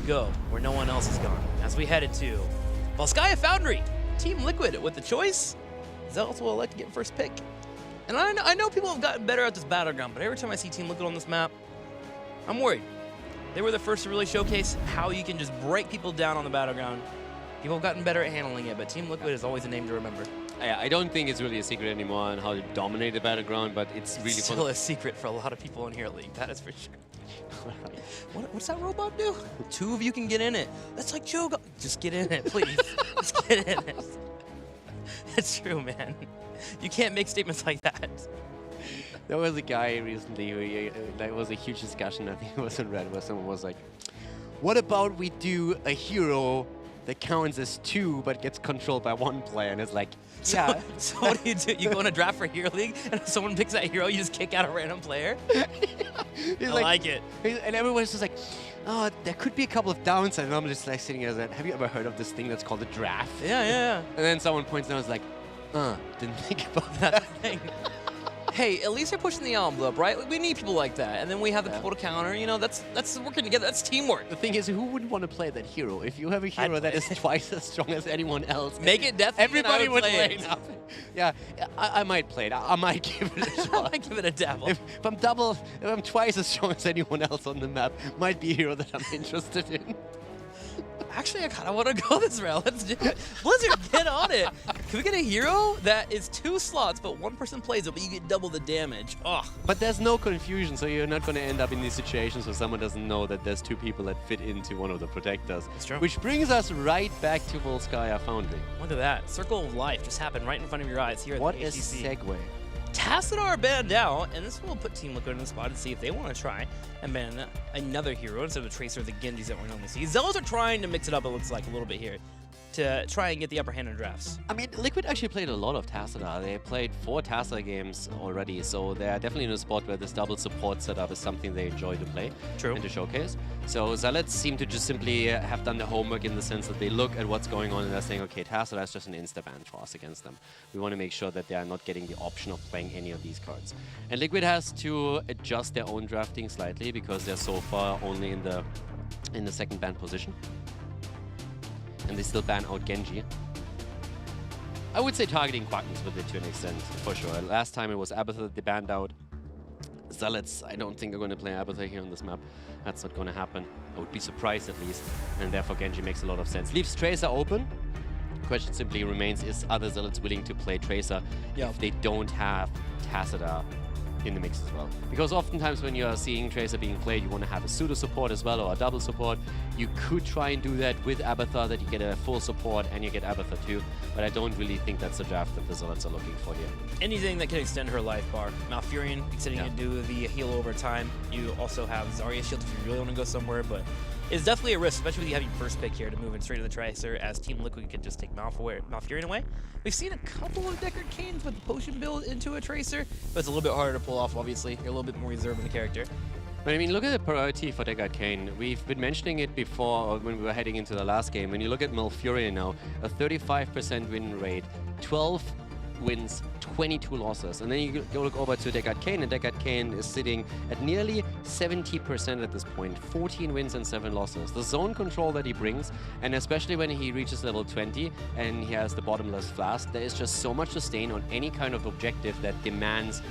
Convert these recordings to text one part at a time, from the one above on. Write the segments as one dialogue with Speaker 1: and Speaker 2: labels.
Speaker 1: go where no one else has gone as we headed to Volskaya Foundry. Team Liquid with the choice. Zealots will elect to get first pick. And I know people have gotten better at this battleground, but every time I see Team Liquid on this map, I'm worried. They were the first to really showcase how you can just break people down on the battleground. People have gotten better at handling it, but Team Liquid is always a name to remember.
Speaker 2: I don't think it's really a secret anymore on how to dominate the battleground, but it's really
Speaker 1: still a secret for a lot of people in here, League. That is for sure. What's that robot do? 2 of you can get in it. That's like Joe. Just get in it, please. Just get in it. It's true, man. You can't make statements like that.
Speaker 2: There was a guy recently who there was a huge discussion. I think it was in Red, where someone was like, "What about we do a hero that counts as 2 but gets controlled by 1 player?" And it's like, yeah.
Speaker 1: So what do? You go in a draft for Hero League, and if someone picks that hero, you just kick out a random player? I like it.
Speaker 2: And everyone's just like, oh, there could be a couple of downsides. And I'm just like sitting there like, have you ever heard of this thing that's called a draft?
Speaker 1: Yeah.
Speaker 2: And then someone points out, I was like, didn't think about that thing.
Speaker 1: Hey, at least they're pushing the envelope, right? We need people like that, and then we have the people to counter. You know, that's working together. That's teamwork.
Speaker 2: The thing is, who wouldn't want to play that hero? If you have a hero that is twice as strong as anyone else,
Speaker 1: make it death.
Speaker 2: Everybody would play it. Yeah, I might play it. I might give it a shot.
Speaker 1: I might give it a dabble.
Speaker 2: If I'm twice as strong as anyone else on the map, might be a hero that I'm interested in.
Speaker 1: Actually, I kind of want to go this route. Let's do it. Blizzard, get on it. Can we get a hero that is 2 slots, but 1 person plays it, but you get double the damage? Ugh.
Speaker 2: But there's no confusion, so you're not going to end up in these situations where someone doesn't know that there's 2 people that fit into one of the protectors.
Speaker 1: That's true.
Speaker 2: Which brings us right back to Volskaya Foundry.
Speaker 1: Look at that. Circle of Life just happened right in front of your eyes here at the HGC.
Speaker 2: What a segue.
Speaker 1: Tassadar banned out, and this will put Team Liquid in the spot and see if they want to try and ban another hero instead of the Tracer or the Genjis that we normally see. Zealots are trying to mix it up, it looks like, a little bit here to try and get the upper hand in drafts.
Speaker 2: I mean, Liquid actually played a lot of Tassadar. They played 4 Tassadar games already, so they're definitely in a spot where this double support setup is something they enjoy to play and to showcase. So Zealots seem to just simply have done the homework in the sense that they look at what's going on and they're saying, okay, Tassadar is just an insta-ban for us against them. We want to make sure that they are not getting the option of playing any of these cards. And Liquid has to adjust their own drafting slightly because they're so far only in the second ban position. And they still ban out Genji. I would say targeting Quackens with it to an extent, for sure. Last time it was Abathur that they banned out. Zealots, I don't think are going to play Abathur here on this map. That's not going to happen. I would be surprised at least. And therefore Genji makes a lot of sense. Leaves Tracer open. Question simply remains, is other Zealots willing to play Tracer if they don't have Tassadar in the mix as well? Because oftentimes when you're seeing Tracer being played, you want to have a pseudo support as well or a double support. You could try and do that with Abathur, that you get a full support and you get Abathur too, but I don't really think that's the draft that the Zealots are looking for here.
Speaker 1: Anything that can extend her life bar. Malfurion extending it to do the heal over time. You also have Zarya Shield if you really want to go somewhere, but it's definitely a risk, especially with you having first pick here to move in straight to the Tracer, as Team Liquid can just take Malfurion away. We've seen a couple of Deckard Canes with the potion build into a Tracer, but it's a little bit harder to pull off, obviously. You're a little bit more reserved in the character.
Speaker 2: But I mean, look at the priority for Deckard Cain. We've been mentioning it before when we were heading into the last game. When you look at Malfurion now, a 35% win rate, 12 wins, 22 losses. And then you go look over to Deckard Cain, and Deckard Cain is sitting at nearly 70% at this point, 14 wins and 7 losses. The zone control that he brings, and especially when he reaches level 20 and he has the bottomless flask, there is just so much sustain on any kind of objective that demands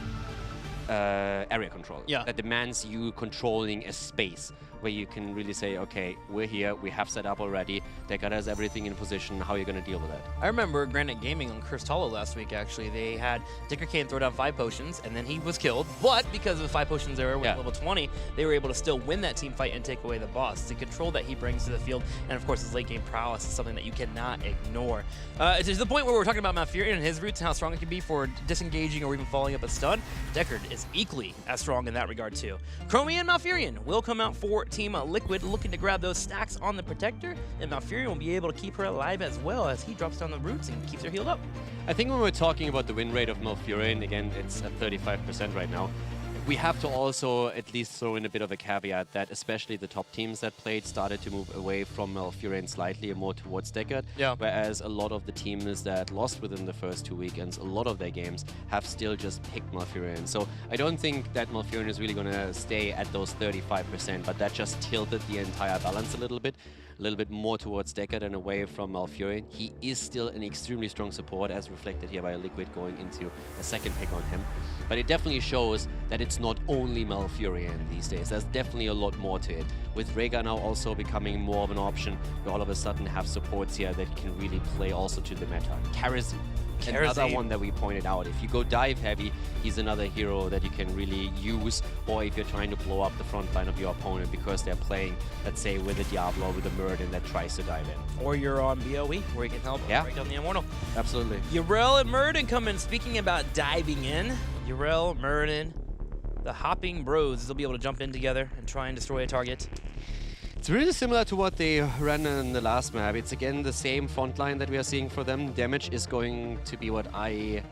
Speaker 2: area control. That demands you controlling a space where you can really say, okay, we're here, we have set up already, Deckard has everything in position, how are you going to deal with that?
Speaker 1: I remember Granite Gaming on Cursed Hollow last week, actually. They had Deckard Cain throw down 5 potions, and then he was killed, but because of the 5 potions there with level 20, they were able to still win that team fight and take away the boss. The control that he brings to the field, and of course his late game prowess is something that you cannot ignore. It's to the point where we're talking about Malfurion and his roots and how strong it can be for disengaging or even following up a stun. Deckard is equally as strong in that regard too. Chromie and Malfurion will come out for Team Liquid, looking to grab those stacks on the Protector, and Malfurion will be able to keep her alive as well as he drops down the roots and keeps her healed up.
Speaker 2: I think when we're talking about the win rate of Malfurion, again, it's at 35% right now. we have to also at least throw in a bit of a caveat that especially the top teams that played started to move away from Malfurion slightly and more towards Deckard, whereas a lot of the teams that lost within the first 2 weekends, a lot of their games have still just picked Malfurion. So I don't think that Malfurion is really going to stay at those 35%, but that just tilted the entire balance a little bit more towards Deckard and away from Malfurion. He is still an extremely strong support, as reflected here by Liquid going into a second pick on him. But it definitely shows that it's not only Malfurion these days. There's definitely a lot more to it. With Rhaegar now also becoming more of an option, we all of a sudden have supports here that can really play also to the meta. Kharazim. Another one that we pointed out. If you go dive heavy, he's another hero that you can really use, or if you're trying to blow up the front line of your opponent because they're playing, let's say, with a Diablo, with a Murden that tries to dive in.
Speaker 1: Or you're on BOE, where you can help break down the Immortal.
Speaker 2: Absolutely.
Speaker 1: Yrel and Murden coming. Speaking about diving in, Yrel, Murden, the hopping bros, they'll be able to jump in together and try and destroy a target.
Speaker 2: It's really similar to what they ran in the last map. It's again the same front line that we are seeing for them. Damage is going to be what I...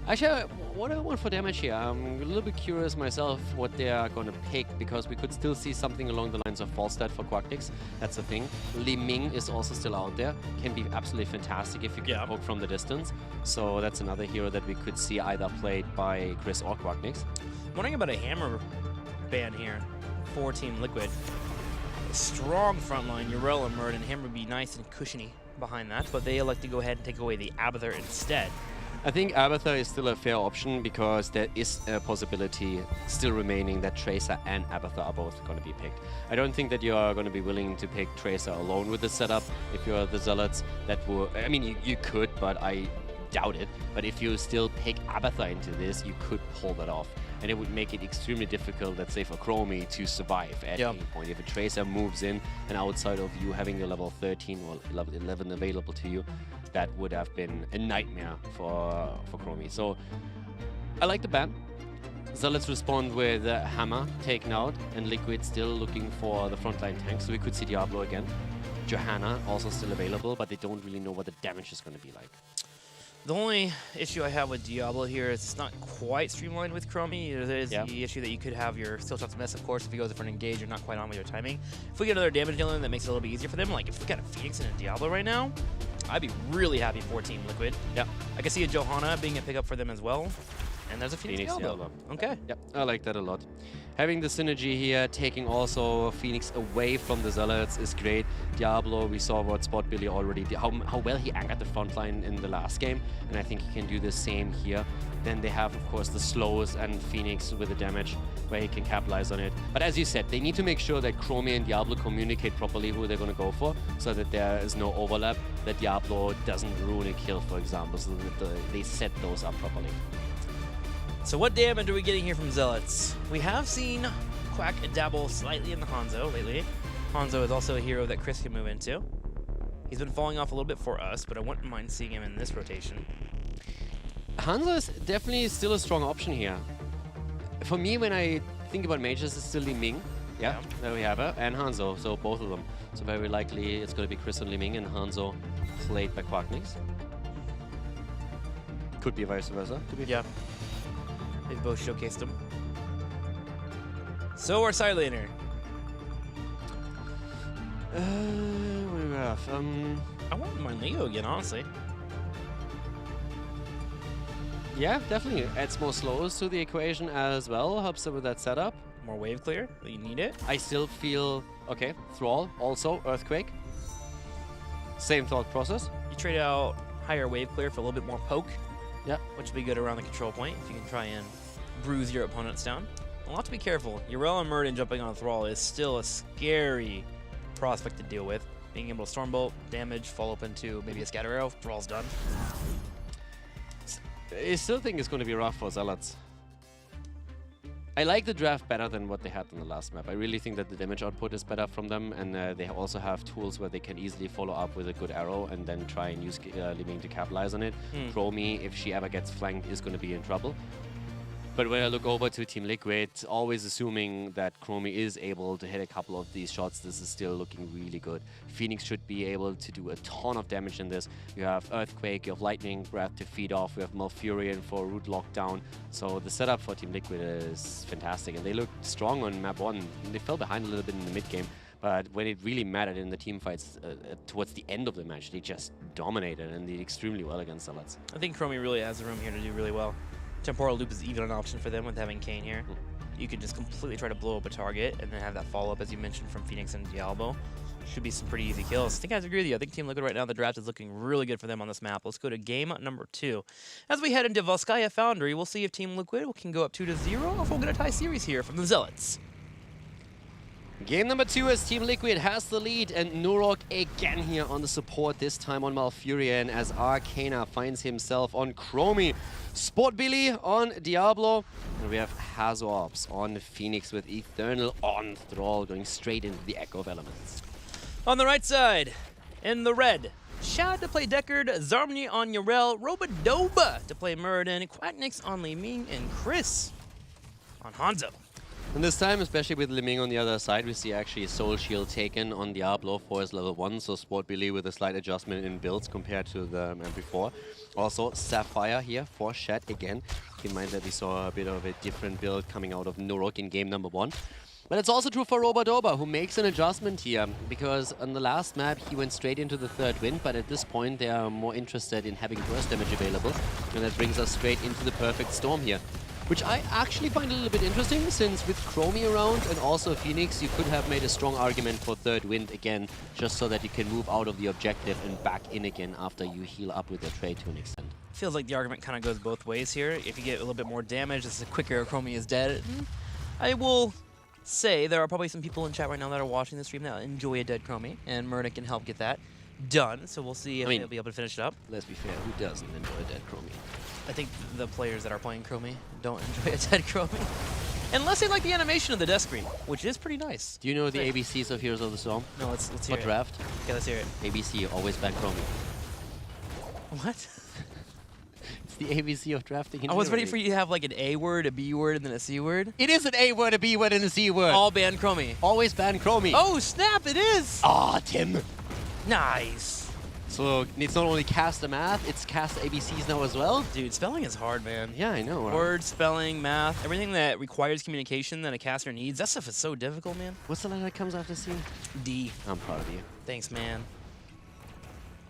Speaker 2: Actually, what I want for damage here, I'm a little bit curious myself what they are going to pick, because we could still see something along the lines of Falstad for Quacknix. That's the thing. Li Ming is also still out there. Can be absolutely fantastic if you can poke from the distance. So that's another hero that we could see either played by Chris or Quacknix.
Speaker 1: Wondering about a hammer ban here for Team Liquid. A strong front line, Yrel and Murden. Hammer would be nice and cushiony behind that, but they elect to go ahead and take away the Abathur instead.
Speaker 2: I think Abathur is still a fair option because there is a possibility still remaining that Tracer and Abathur are both going to be picked. I don't think that you are going to be willing to pick Tracer alone with the setup. If you're the Zealots, that will... I mean, you could, but I doubt it. But if you still pick Abathur into this, you could pull that off. And it would make it extremely difficult, let's say, for Chromie to survive at any point. If a Tracer moves in and outside of you having your level 13 or level 11 available to you, that would have been a nightmare for Chromie. So I like the ban. Zealots respond with Hammer taken out, and Liquid still looking for the frontline tank. So we could see Diablo again. Johanna also still available, but they don't really know what the damage is going to be like.
Speaker 1: The only issue I have with Diablo here is it's not quite streamlined with Chromie. There's the issue that you could have your still shots miss, of course, if he goes for an engage, you're not quite on with your timing. If we get another damage dealer, that makes it a little bit easier for them. Like, if we got a Phoenix and a Diablo right now, I'd be really happy for Team Liquid. Yeah. I can see a Johanna being a pickup for them as well. And there's a Phoenix Diablo. Okay.
Speaker 2: Yep, I like that a lot. Having the synergy here, taking also Phoenix away from the Zealots is great. Diablo, we saw what Spot Billy already did, how well he anchored the front line in the last game, and I think he can do the same here. Then they have, of course, the slows and Phoenix with the damage, where he can capitalize on it. But as you said, they need to make sure that Chromie and Diablo communicate properly who they're going to go for, so that there is no overlap, that Diablo doesn't ruin a kill, for example, so that they set those up properly.
Speaker 1: So what damage are we getting here from Zealots? We have seen Quack dabble slightly in the Hanzo lately. Hanzo is also a hero that Chris can move into. He's been falling off a little bit for us, but I wouldn't mind seeing him in this rotation.
Speaker 2: Hanzo is definitely still a strong option here. For me, when I think about mages, it's still Li Ming. Yeah, there we have her, and Hanzo, so both of them. So very likely it's going to be Chris and Li Ming, and Hanzo played by Quacknix. Could be vice versa.
Speaker 1: Yeah. They've both showcased him. So our side laner.
Speaker 2: What do we have?
Speaker 1: I wouldn't mind Leo again, honestly.
Speaker 2: Yeah, definitely. Adds more slows to the equation as well. Helps them with that setup.
Speaker 1: More wave clear. You need it.
Speaker 2: I still feel... Okay, Thrall. Also, Earthquake. Same thought process.
Speaker 1: You trade out higher wave clear for a little bit more poke.
Speaker 2: Yeah.
Speaker 1: Which would be good around the control point if you can try and bruise your opponents down. We'll have to be careful. Yrel and Murden jumping on Thrall is still a scary prospect to deal with. Being able to Stormbolt, damage, fall open to maybe a Scatter Arrow, Thrall's done.
Speaker 2: I still think it's going to be rough for Zealots. I like the draft better than what they had in the last map. I really think that the damage output is better from them, and they also have tools where they can easily follow up with a good arrow and then try and use Li Ming to capitalize on it. Chromie, if she ever gets flanked, is going to be in trouble. But when I look over to Team Liquid, always assuming that Chromie is able to hit a couple of these shots, this is still looking really good. Phoenix should be able to do a ton of damage in this. You have Earthquake, you have Lightning Breath to feed off, we have Malfurion for Root Lockdown. So the setup for Team Liquid is fantastic, and they look strong on map 1. They fell behind a little bit in the mid game, but when it really mattered in the team fights towards the end of the match, they just dominated and did extremely well against Zealots.
Speaker 1: I think Chromie really has the room here to do really well. Temporal Loop is even an option for them with having Kayn here. You could just completely try to blow up a target and then have that follow-up, as you mentioned, from Phoenix and Diablo. Should be some pretty easy kills. I think I have to agree with you. I think Team Liquid right now, the draft is looking really good for them on this map. Let's go to game number 2. As we head into Volskaya Foundry, we'll see if Team Liquid can go up 2-0, or if we'll get a tie series here from the Zealots.
Speaker 2: Game number 2 as Team Liquid has the lead, and Nurok again here on the support, this time on Malfurion, as Arcana finds himself on Chromie. Sport Billy on Diablo, and we have Hazorps on Phoenix with Eternal on Thrall, going straight into the Echo of Elements.
Speaker 1: On the right side, in the red, Shad to play Deckard, Zarmni on Yrel, Robodoba to play Muradin, Quacknix on Li Ming, and Chris on Hanzo.
Speaker 2: And this time, especially with Li Ming on the other side, we see actually Soul Shield taken on Diablo for his level 1, so Sport Billy with a slight adjustment in builds compared to the map before. Also, Sapphire here for Shad again. Keep in mind that we saw a bit of a different build coming out of Nurok in game number 1. But it's also true for Robodoba, who makes an adjustment here, because on the last map he went straight into the third wind, but at this point they are more interested in having burst damage available, and that brings us straight into the perfect storm here. Which I actually find a little bit interesting, since with Chromie around and also Phoenix, you could have made a strong argument for third wind again, just so that you can move out of the objective and back in again after you heal up with your trade to an extent.
Speaker 1: Feels like the argument kind of goes both ways here. If you get a little bit more damage, this is quicker, Chromie is dead. I will say there are probably some people in chat right now that are watching the stream that enjoy a dead Chromie, and Murdoch can help get that done, so we'll see if they'll be able to finish it up.
Speaker 2: Let's be fair, who doesn't enjoy a dead Chromie?
Speaker 1: I think the players that are playing Chromie don't enjoy a dead Chromie. Unless they like the animation of the death screen, which is pretty nice.
Speaker 2: Do you know the ABCs of Heroes of the Storm?
Speaker 1: No, let's hear it.
Speaker 2: For draft?
Speaker 1: Okay, let's hear it.
Speaker 2: ABC, always ban Chromie.
Speaker 1: What?
Speaker 2: It's the ABC of drafting in
Speaker 1: I was ready for you to have like an A word, a B word, and then a C word.
Speaker 2: It is an A word, a B word, and a C word.
Speaker 1: All ban Chromie.
Speaker 2: Always ban Chromie.
Speaker 1: Oh, snap, it is!
Speaker 2: Ah, Tim.
Speaker 1: Nice.
Speaker 2: So it's not only cast the math, it's cast ABCs now as well?
Speaker 1: Dude, spelling is hard, man.
Speaker 2: Yeah, I know.
Speaker 1: Word, spelling, math, everything that requires communication that a caster needs, that stuff is so difficult, man.
Speaker 2: What's the letter that comes after C?
Speaker 1: D.
Speaker 2: I'm proud of you.
Speaker 1: Thanks, man.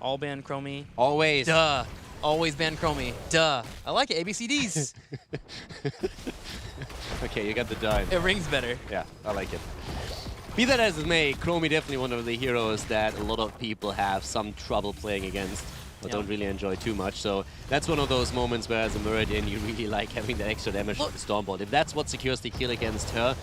Speaker 1: All ban Chromie.
Speaker 2: Always.
Speaker 1: Duh. Always ban Chromie. Duh. I like it. ABCDs.
Speaker 2: Okay, you got the duh.
Speaker 1: It rings better.
Speaker 2: Yeah, I like it. Be that as it may, Chromie definitely one of the heroes that a lot of people have some trouble playing against, or don't really enjoy too much. So that's one of those moments where as a Muradin, you really like having that extra damage from the Stormbolt. If that's what secures the kill against her,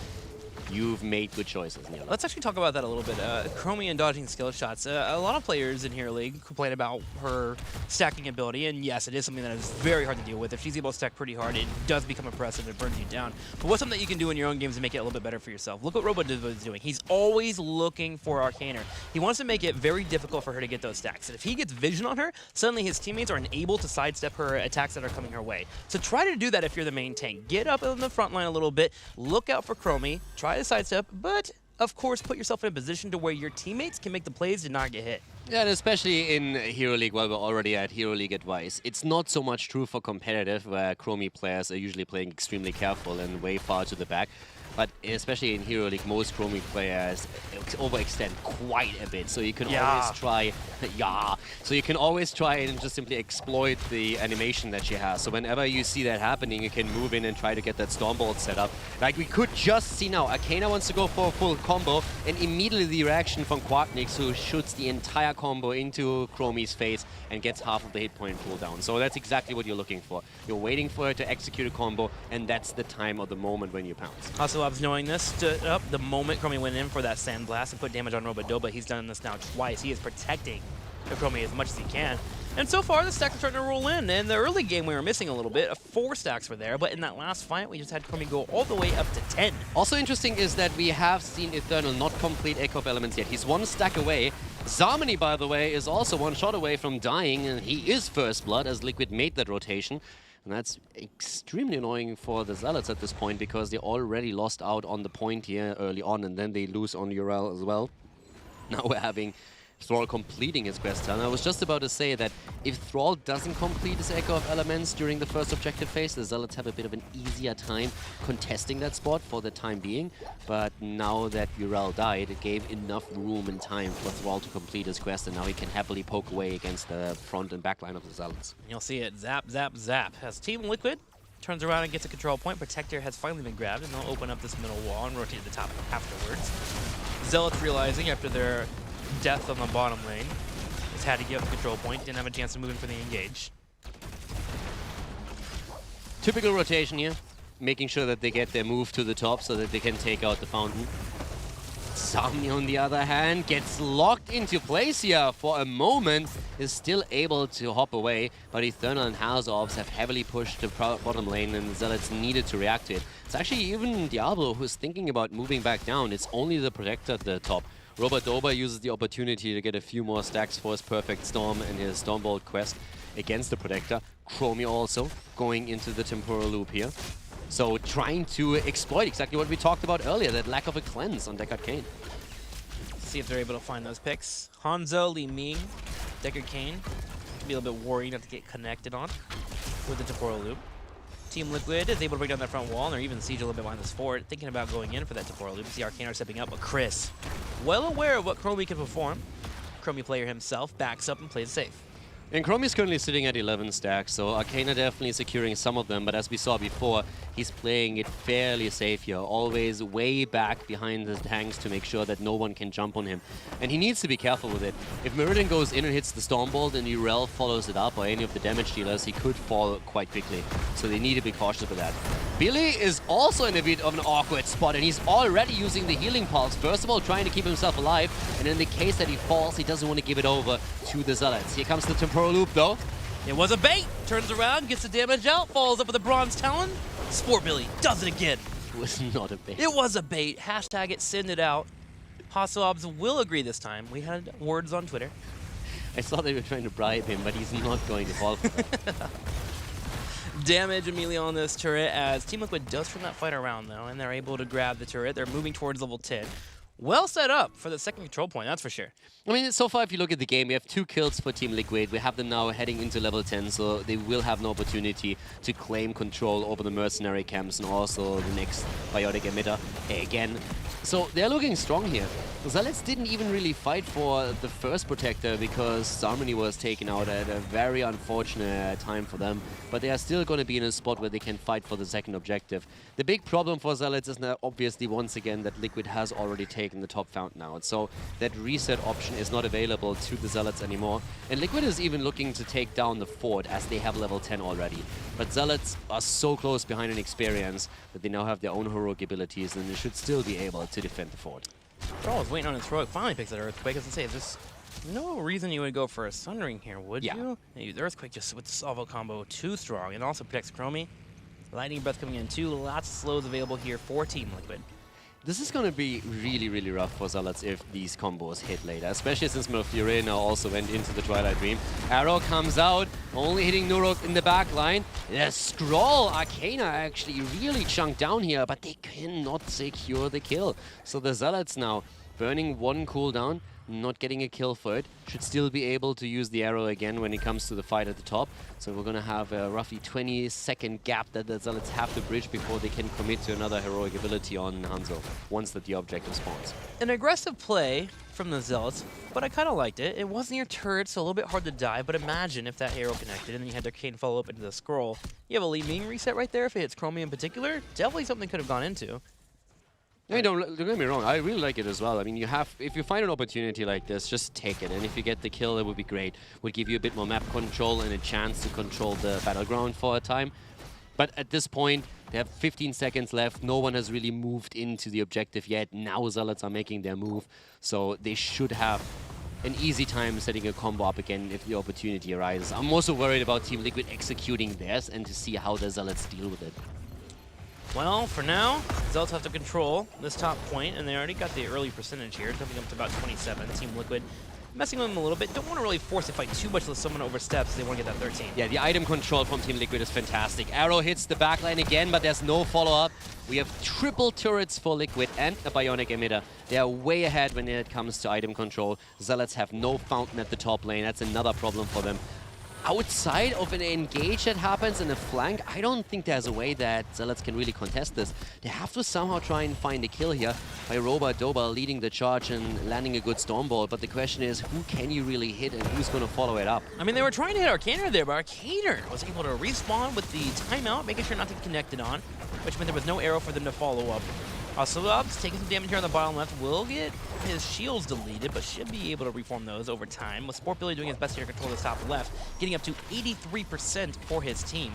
Speaker 2: you've made good choices.
Speaker 1: Let's actually talk about that a little bit. Chromie and dodging skill shots. A lot of players in Hero League complain about her stacking ability, and yes, it is something that is very hard to deal with. If she's able to stack pretty hard, it does become oppressive. It burns you down. But what's something that you can do in your own games to make it a little bit better for yourself? Look what Robodoba is doing. He's always looking for Arcaner. He wants to make it very difficult for her to get those stacks. And if he gets vision on her, suddenly his teammates are unable to sidestep her attacks that are coming her way. So try to do that if you're the main tank. Get up in the front line a little bit, look out for Chromie, try to sidestep, but of course put yourself in a position to where your teammates can make the plays to not get hit.
Speaker 2: Yeah, and especially in Hero League, while we're already at Hero League advice, it's not so much true for competitive, where Chromie players are usually playing extremely careful and way far to the back. But especially in Hero League, most Chromie players overextend quite a bit. So you can always try, so you can always try and just simply exploit the animation that she has. So whenever you see that happening, you can move in and try to get that Stormbolt set up. Like we could just see now, Arcana wants to go for a full combo, and immediately the reaction from Quacknix, who shoots the entire combo into Chromie's face and gets half of the hit point cooldown. So that's exactly what you're looking for. You're waiting for her to execute a combo, and that's the time or the moment when you pounce.
Speaker 1: Also, knowing this, stood up the moment Chromie went in for that Sandblast and put damage on Robodoba. He's done this now twice. He is protecting the Chromie as much as he can. And so far, the stacks are starting to roll in. In the early game, we were missing a little bit. 4 stacks were there, but in that last fight, we just had Chromie go all the way up to 10.
Speaker 2: Also interesting is that we have seen Eternal not complete Echo of Elements yet. He's 1 stack away. Zarmni, by the way, is also 1 shot away from dying, and he is First Blood, as Liquid made that rotation. And that's extremely annoying for the Zealots at this point because they already lost out on the point here early on, and then they lose on URL as well. Now we're having Thrall completing his quest. And I was just about to say that if Thrall doesn't complete his Echo of Elements during the first objective phase, the Zealots have a bit of an easier time contesting that spot for the time being. But now that Urel died, it gave enough room and time for Thrall to complete his quest, and now he can happily poke away against the front and back line of the Zealots.
Speaker 1: You'll see it zap, zap, zap. As Team Liquid turns around and gets a control point, Protector has finally been grabbed, and they'll open up this middle wall and rotate to the top afterwards. Zealots realizing after their death on the bottom lane, just had to give up the control point, didn't have a chance to move in for the engage.
Speaker 2: Typical rotation here, making sure that they get their move to the top so that they can take out the fountain. Samni, on the other hand, gets locked into place here for a moment, is still able to hop away, but Eternal and House Orbs have heavily pushed the bottom lane, and the Zealots needed to react to it. It's actually even Diablo who's thinking about moving back down. It's only the Protector at the top. Robert Dober uses the opportunity to get a few more stacks for his Perfect Storm and his Stormbolt quest against the Protector. Chromie also going into the Temporal Loop here. So trying to exploit exactly what we talked about earlier, that lack of a cleanse on Deckard Cain.
Speaker 1: See if they're able to find those picks. Hanzo, Li Ming, Deckard Cain. Be a little bit worried not to get connected on with the Temporal Loop. Team Liquid is able to break down that front wall, and they're even siege a little bit behind this fort, thinking about going in for that Temporal Loop. See Arcana stepping up, but Chris, well aware of what Chromie can perform. Chromie player himself backs up and plays safe.
Speaker 2: And Chromie is currently sitting at 11 stacks, so Arcana definitely securing some of them, but as we saw before, he's playing it fairly safe here, always way back behind the tanks to make sure that no one can jump on him. And he needs to be careful with it. If Meridian goes in and hits the Stormbolt and Urel follows it up, or any of the damage dealers, he could fall quite quickly. So they need to be cautious with that. Billy is also in a bit of an awkward spot, and he's already using the healing pulse. First of all, trying to keep himself alive, and in the case that he falls, he doesn't want to give it over to the Zealots. Here comes the Temporal Loop, though.
Speaker 1: It was a bait. Turns around, gets the damage out, falls up with a Bronze Talon. Sport Billy does it again.
Speaker 2: It was not a bait.
Speaker 1: It was a bait. Hashtag it, send it out. Hoslobs will agree this time. We had words on Twitter.
Speaker 2: I saw they were trying to bribe him, but he's not going to fall for that.
Speaker 1: Damage immediately on this turret as Team Liquid does turn that fight around, though, and they're able to grab the turret. They're moving towards level 10. Well set up for the second control point, that's for sure.
Speaker 2: I mean, so far, if you look at the game, we have 2 kills for Team Liquid. We have them now heading into level 10, so they will have an opportunity to claim control over the mercenary camps and also the next biotic emitter again. So they're looking strong here. The Zealots didn't even really fight for the first Protector because Harmony was taken out at a very unfortunate time for them. But they are still going to be in a spot where they can fight for the second objective. The big problem for Zealots is now obviously once again that Liquid has already taken the top fountain out. So that reset option is not available to the Zealots anymore. And Liquid is even looking to take down the fort as they have level 10 already. But Zealots are so close behind in experience that they now have their own heroic abilities and they should still be able to defend the fort.
Speaker 1: Thrall was waiting on his heroic, finally picks that Earthquake. As I say, there's no reason you would go for a Sundering here, would you? The Earthquake just with the Salvo combo too strong, and also protects Chromie. Lightning Breath coming in too, lots of slows available here for Team Liquid.
Speaker 2: This is going to be really, really rough for Zealots if these combos hit later, especially since Malfurion now also went into the Twilight Dream. Arrow comes out, only hitting Nurok in the back line. The Scroll Arcana actually really chunked down here, but they cannot secure the kill. So the Zealots now burning 1 cooldown, not getting a kill for it, should still be able to use the arrow again when it comes to the fight at the top. So we're going to have a roughly 20-second gap that the Zealots have to bridge before they can commit to another heroic ability on Hanzo, once that the objective spawns.
Speaker 1: An aggressive play from the Zealots, but I kind of liked it. It was near turret, so a little bit hard to dive, but imagine if that arrow connected and then you had their Cane follow up into the scroll. You have a Li Ming reset right there if it hits Chromie in particular. Definitely something could have gone into.
Speaker 2: Hey, don't get me wrong, I really like it as well. I mean, if you find an opportunity like this, just take it. And if you get the kill, it would be great. Would give you a bit more map control and a chance to control the battleground for a time. But at this point, they have 15 seconds left. No one has really moved into the objective yet. Now Zealots are making their move. So they should have an easy time setting a combo up again if the opportunity arises. I'm also worried about Team Liquid executing theirs and to see how the Zealots deal with it.
Speaker 1: Well, for now, Zealots have to control this top point, and they already got the early percentage here, jumping up to about 27. Team Liquid messing with them a little bit. Don't want to really force the fight too much unless someone oversteps. They want to get that 13.
Speaker 2: Yeah, the item control from Team Liquid is fantastic. Arrow hits the backline again, but there's no follow-up. We have triple turrets for Liquid and a Bionic emitter. They are way ahead when it comes to item control. Zealots have no fountain at the top lane. That's another problem for them. Outside of an engage that happens in a flank, I don't think there's a way that Zealots can really contest this. They have to somehow try and find a kill here by Doba leading the charge and landing a good Stormball. But the question is, who can you really hit and who's going to follow it up?
Speaker 1: I mean, they were trying to hit Arcaner there, but Arcaner was able to respawn with the timeout, making sure not to connect it on, which meant there was no arrow for them to follow up. Celebs taking some damage here on the bottom left, will get his shields deleted, but should be able to reform those over time. With Sportbilly doing his best here to control the top left, getting up to 83% for his team.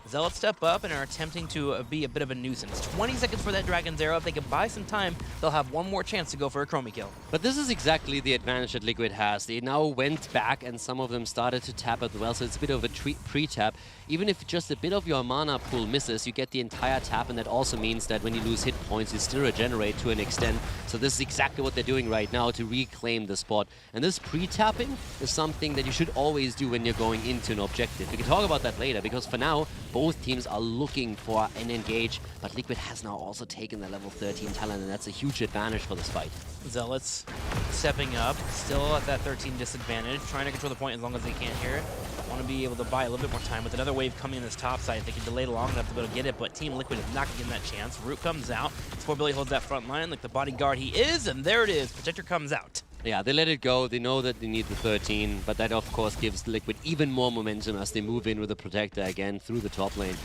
Speaker 1: Zealots step up and are attempting to be a bit of a nuisance. 20 seconds for that Dragon's Arrow. If they can buy some time, they'll have one more chance to go for a Chromie kill.
Speaker 2: But this is exactly the advantage that Liquid has. They now went back and some of them started to tap as well, so it's a bit of a pre-tap. Even if just a bit of your mana pool misses, you get the entire tap, and that also means that when you lose hit points, you still regenerate to an extent. So this is exactly what they're doing right now to reclaim the spot. And this pre-tapping is something that you should always do when you're going into an objective. We can talk about that later, because for now, both teams are looking for an engage, but Liquid has now also taken the level 13 talent, and that's a huge advantage for this fight.
Speaker 1: Zealots stepping up, still at that 13 disadvantage, trying to control the point as long as they can here. Want to be able to buy a little bit more time with another wave coming in this top side. They can delay it long enough to be able to get it, but Team Liquid is not going to give them that chance. Root comes out. Sportbilly holds that front line like the bodyguard he is, and there it is. Protector comes out.
Speaker 2: Yeah, they let it go. They know that they need the 13, but that of course gives Liquid even more momentum as they move in with the Protector again through the top lane.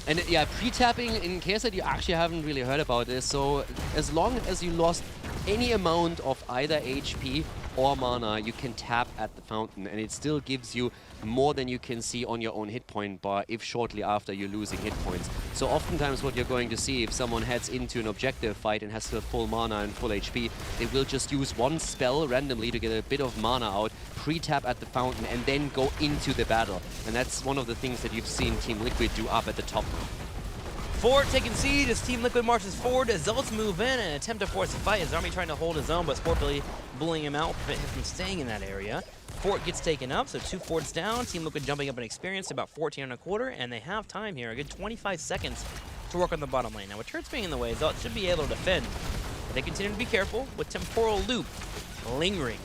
Speaker 2: And yeah, pre-tapping, in case that you actually haven't really heard about this, so as long as you lost any amount of either HP or mana, you can tap at the fountain, and it still gives you more than you can see on your own hit point bar if shortly after you're losing hit points. So oftentimes what you're going to see if someone heads into an objective fight and has the full mana and full HP, they will just use one spell randomly to get a bit of mana out, pre-tap at the fountain, and then go into the battle. And that's one of the things that you've seen Team Liquid do up at the top.
Speaker 1: Fort taking seed as Team Liquid marches forward as Zealots move in and attempt to force a fight. His army trying to hold his own, but Sportbilly bullying him out will prevent him from staying in that area. Fort gets taken up, so 2 forts down. Team Liquid jumping up in experience, about 14.25, and they have time here, a good 25 seconds to work on the bottom lane. Now, with turrets being in the way, Zealots should be able to defend, but they continue to be careful with Temporal Loop lingering.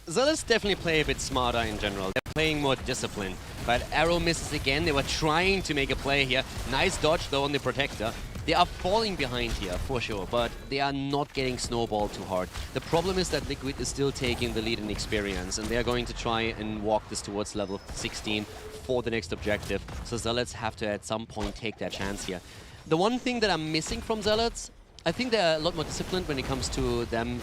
Speaker 2: Zealots definitely play a bit smarter in general. They're playing more disciplined, but Arrow misses again. They were trying to make a play here. Nice dodge though on the Protector. They are falling behind here for sure, but they are not getting snowballed too hard. The problem is that Liquid is still taking the lead in experience, and they are going to try and walk this towards level 16 for the next objective. So Zealots have to at some point take their chance here. The one thing that I'm missing from Zealots, I think they're a lot more disciplined when it comes to them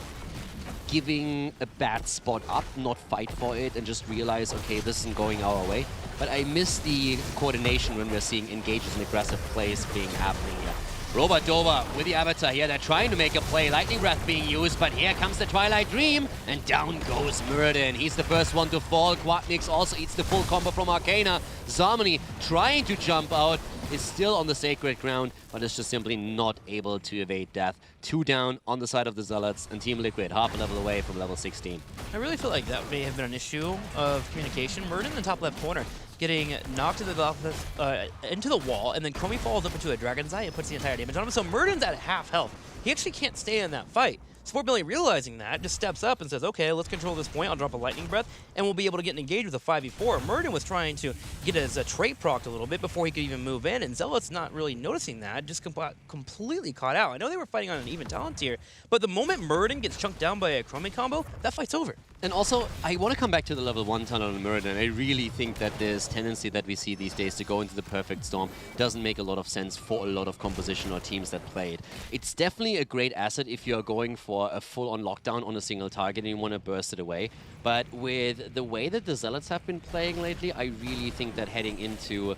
Speaker 2: giving a bad spot up, not fight for it, and just realize, okay, this isn't going our way. But I miss the coordination when we're seeing engages and aggressive plays being happening here. Doba with the Avatar here. They're trying to make a play. Lightning Breath being used, but here comes the Twilight Dream, and down goes Muradin. He's the first one to fall. Quadnix also eats the full combo from Arcana. Zarmony trying to jump out, is still on the sacred ground, but is just simply not able to evade death. 2 down on the side of the Zealots, and Team Liquid half a level away from level 16.
Speaker 1: I really feel like that may have been an issue of communication. Muradin in the top left corner getting knocked to the into the wall, and then Chromie falls up into a Dragon's Eye and puts the entire damage on him. So Muradin's at half health. He actually can't stay in that fight. Sportbilly realizing that, just steps up and says, okay, let's control this point. I'll drop a Lightning Breath, and we'll be able to get engaged with a 5v4. Muradin was trying to get his trait procced a little bit before he could even move in, and Zealot's not really noticing that, just completely caught out. I know they were fighting on an even talent tier, but the moment Muradin gets chunked down by a Chromie combo, that fight's over.
Speaker 2: And also, I want to come back to the level 1 tunnel on Muradin. I really think that this tendency that we see these days to go into the perfect storm doesn't make a lot of sense for a lot of composition or teams that play it. It's definitely a great asset if you're going for a full-on lockdown on a single target and you want to burst it away. But with the way that the Zealots have been playing lately, I really think that heading into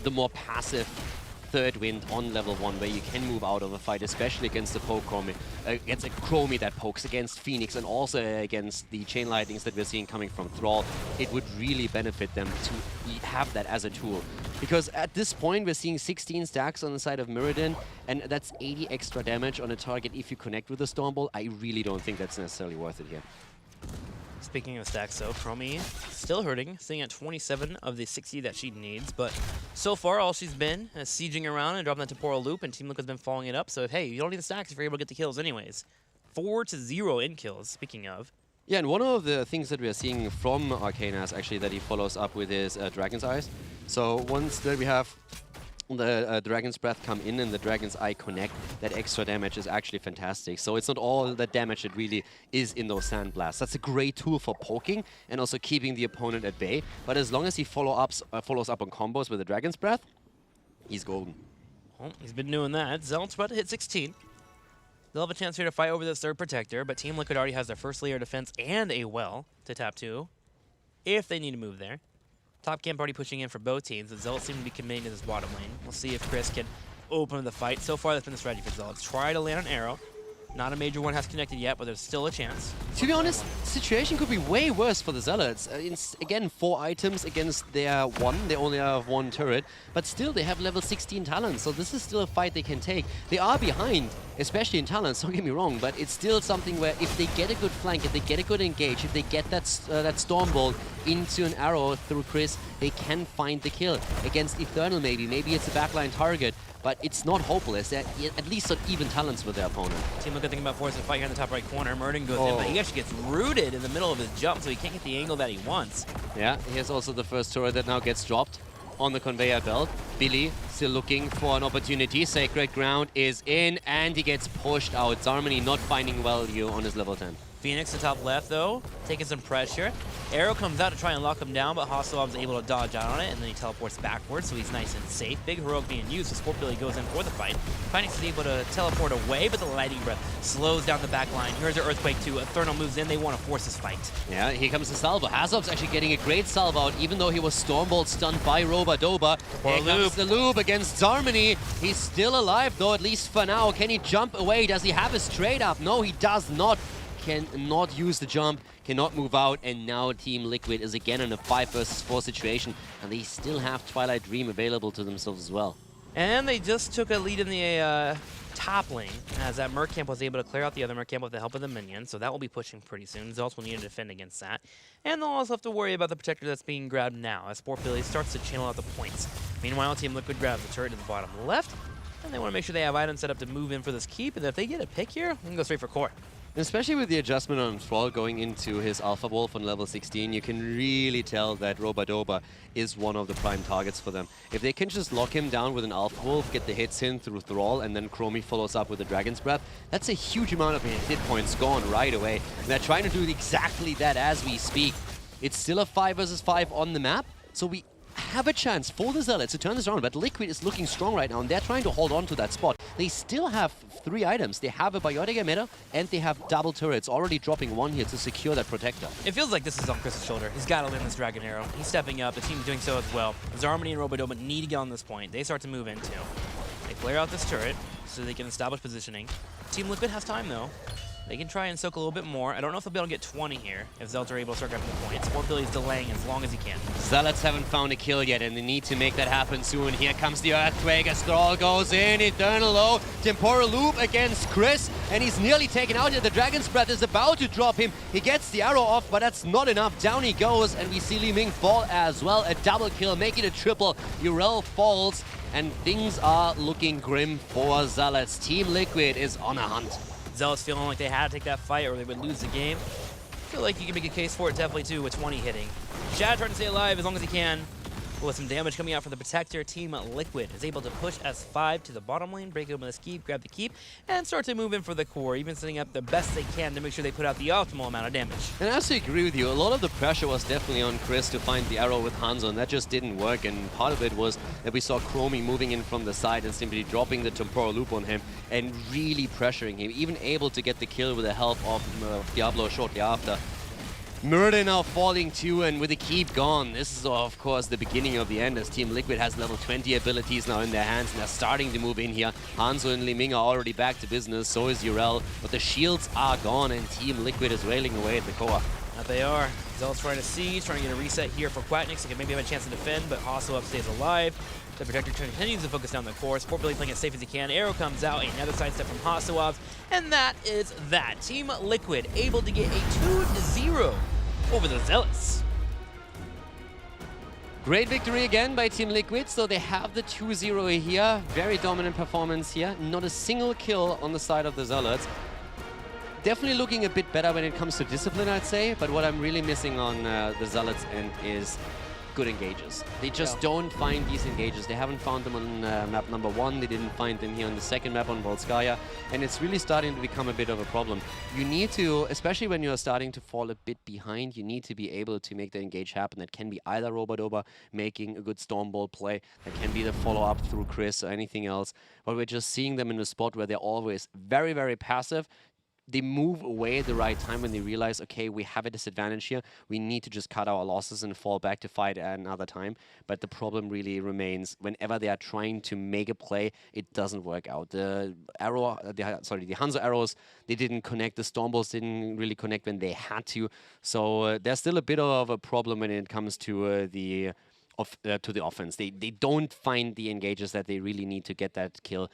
Speaker 2: the more passive third wind on level 1, where you can move out of a fight, especially against the Chromie, against a Chromie that pokes, against Phoenix, and also against the chain lightnings that we're seeing coming from Thrall, it would really benefit them to have that as a tool. Because at this point, we're seeing 16 stacks on the side of Muradin, and that's 80 extra damage on a target if you connect with the Stormball. I really don't think that's necessarily worth it here.
Speaker 1: Speaking of stacks, though, Chromie still hurting, sitting at 27 of the 60 that she needs. But so far, all she's been is sieging around and dropping that temporal loop, and Team Liquid's been following it up. So, hey, you don't need the stacks if you're able to get the kills anyways. 4-0 in kills, speaking of.
Speaker 2: Yeah, and one of the things that we are seeing from Arcanas, actually, that he follows up with is Dragon's Eyes. So once that we have the Dragon's Breath come in and the Dragon's Eye connect, that extra damage is actually fantastic. So it's not all the damage that really is in those Sand Blasts. That's a great tool for poking and also keeping the opponent at bay. But as long as he follows up on combos with the Dragon's Breath, he's golden.
Speaker 1: Well, he's been doing that. Zealot's about to hit 16. They'll have a chance here to fight over this third protector, but Team Liquid already has their first layer of defense and a well to tap to if they need to move there. Top camp already pushing in for both teams, but Zealots seem to be committing to this bottom lane. We'll see if Chris can open the fight. So far, that's been the strategy for Zealots. Try to land an arrow. Not a major one has connected yet, but there's still a chance.
Speaker 2: To be honest, the situation could be way worse for the Zealots. Again, 4 items against their 1. They only have 1 turret, but still they have level 16 talents, so this is still a fight they can take. They are behind, especially in talents, don't get me wrong, but it's still something where if they get a good flank, if they get a good engage, if they get that Stormbolt into an arrow through Chris, they can find the kill. Against Eternal maybe it's a backline target, but it's not hopeless. They're at least on even talents with their opponent.
Speaker 1: Team Liquid thinking about forcing a fight here in the top right corner. Murden goes in, but he actually gets rooted in the middle of his jump, so he can't get the angle that he wants.
Speaker 2: Yeah, here's also the first turret that now gets dropped on the conveyor belt. Billy still looking for an opportunity. Sacred Ground is in, and he gets pushed out. Zarmany not finding value on his level 10.
Speaker 1: Phoenix to top left, though, taking some pressure. Arrow comes out to try and lock him down, but Hasselhoff's able to dodge out on it, and then he teleports backwards, so he's nice and safe. Big heroic being used, so Scorpio goes in for the fight. Phoenix is able to teleport away, but the Lightning Breath slows down the back line. Here's an Earthquake, too. Eternal moves in. They want to force this fight.
Speaker 2: Yeah, here comes the salvo. Hasselhoff's actually getting a great salvo out, even though he was Stormbolt stunned by Roba-Doba. Here comes the loop against Zarmany. He's still alive, though, at least for now. Can he jump away? Does he have a straight up? No, he does not. Cannot use the jump, cannot move out, and now Team Liquid is again in a 5 versus 4 situation, and they still have Twilight Dream available to themselves as well.
Speaker 1: And they just took a lead in the top lane, as that Merc camp was able to clear out the other Merc camp with the help of the minion, so that will be pushing pretty soon. Zealots will need to defend against that. And they'll also have to worry about the protector that's being grabbed now, as Sport Billy starts to channel out the points. Meanwhile, Team Liquid grabs the turret to the bottom left, and they want to make sure they have items set up to move in for this keep, and if they get a pick here, they can go straight for core.
Speaker 2: Especially with the adjustment on Thrall going into his Alpha Wolf on level 16, you can really tell that Roba-Doba is one of the prime targets for them. If they can just lock him down with an Alpha Wolf, get the hits in through Thrall, and then Chromie follows up with the Dragon's Breath, that's a huge amount of hit points gone right away. And they're trying to do exactly that as we speak. It's still a 5 versus 5 on the map, so we have a chance for the Zealots to turn this around, but Liquid is looking strong right now, and they're trying to hold on to that spot. They still have 3 items. They have a Biotic Emitter, and they have double turrets, already dropping 1 here to secure that protector.
Speaker 1: It feels like this is on Chris's shoulder. He's got to land this Dragon Arrow. He's stepping up. The team's doing so as well. Zarmany and Roba-Doba need to get on this point. They start to move in, too. They clear out this turret so they can establish positioning. Team Liquid has time, though. They can try and soak a little bit more. I don't know if they'll be able to get 20 here if Zealots are able to start grabbing the points. Sport Billy's delaying as long as he can.
Speaker 2: Zealots haven't found a kill yet, and they need to make that happen soon. Here comes the Earthquake as Thrall goes in. Eternal low. Temporal loop against Chris, and he's nearly taken out here. The Dragon's Breath is about to drop him. He gets the arrow off, but that's not enough. Down he goes, and we see Li Ming fall as well. A double kill, make it a triple. Urel falls, and things are looking grim for Zealots. Team Liquid is on a hunt.
Speaker 1: Zealots feeling like they had to take that fight or they would lose the game. I feel like you can make a case for it definitely too with 20 hitting. Shad trying to stay alive as long as he can. With some damage coming out from the protector, Team Liquid is able to push S5 to the bottom lane, break open this keep, grab the keep, and start to move in for the core, even setting up the best they can to make sure they put out the optimal amount of damage.
Speaker 2: And I also agree with you, a lot of the pressure was definitely on Chris to find the arrow with Hanzo, and that just didn't work, and part of it was that we saw Chromie moving in from the side and simply dropping the temporal loop on him and really pressuring him, even able to get the kill with the help of Diablo shortly after. Murder now falling too, and with the keep gone, this is of course the beginning of the end, as Team Liquid has level 20 abilities now in their hands and they're starting to move in here. Hanzo and Li Ming are already back to business, so is Urel, but the shields are gone and Team Liquid is railing away at the core.
Speaker 1: That they are. Zealots trying to siege, trying to get a reset here for Quacknick so they can maybe have a chance to defend, but Hasselhoff stays alive. The Protector continues to focus down the core. Sport Billy playing as safe as he can. Arrow comes out, another sidestep from Hasselhoff, and that is that. Team Liquid able to get a 2-0 over the Zealots.
Speaker 2: Great victory again by Team Liquid, so they have the 2-0 here. Very dominant performance here. Not a single kill on the side of the Zealots. Definitely looking a bit better when it comes to discipline, I'd say, but what I'm really missing on the Zealots' end is good engages. They just don't find these engages. They haven't found them on map number 1. They didn't find them here on the second map on Volskaya, and it's really starting to become a bit of a problem. You need to, especially when you're starting to fall a bit behind, you need to be able to make the engage happen. That can be either Robodoba making a good Stormball play, that can be the follow-up through Chris or anything else, but we're just seeing them in a spot where they're always very, very passive. They move away at the right time when they realize, okay, we have a disadvantage here. We need to just cut our losses and fall back to fight at another time. But the problem really remains whenever they are trying to make a play, it doesn't work out. The Hanzo arrows, they didn't connect. The Stormballs didn't really connect when they had to. So there's still a bit of a problem when it comes to the offense. They don't find the engages that they really need to get that kill.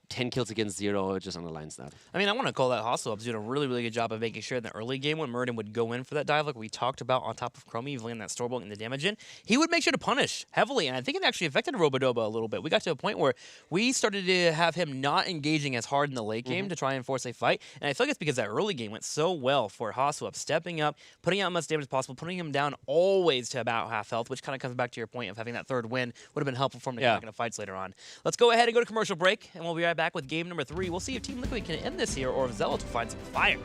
Speaker 2: 10 kills against 0 just underlines that.
Speaker 1: I mean, I want to call that Hostile Up's doing a really, really good job of making sure in the early game when Murden would go in for that dive, like we talked about on top of Chromie, land that Stormbolt and the damage in, he would make sure to punish heavily, and I think it actually affected Robodoba a little bit. We got to a point where we started to have him not engaging as hard in the late game to try and force a fight, and I feel like it's because that early game went so well for Hostile Up, stepping up, putting out as much damage as possible, putting him down always to about half health, which kind of comes back to your point of having that third win would have been helpful for him to come back into fights later on. Let's go ahead and go to commercial break, and we'll be right back with game number 3. We'll see if Team Liquid can end this here or if Zealots will find some fire.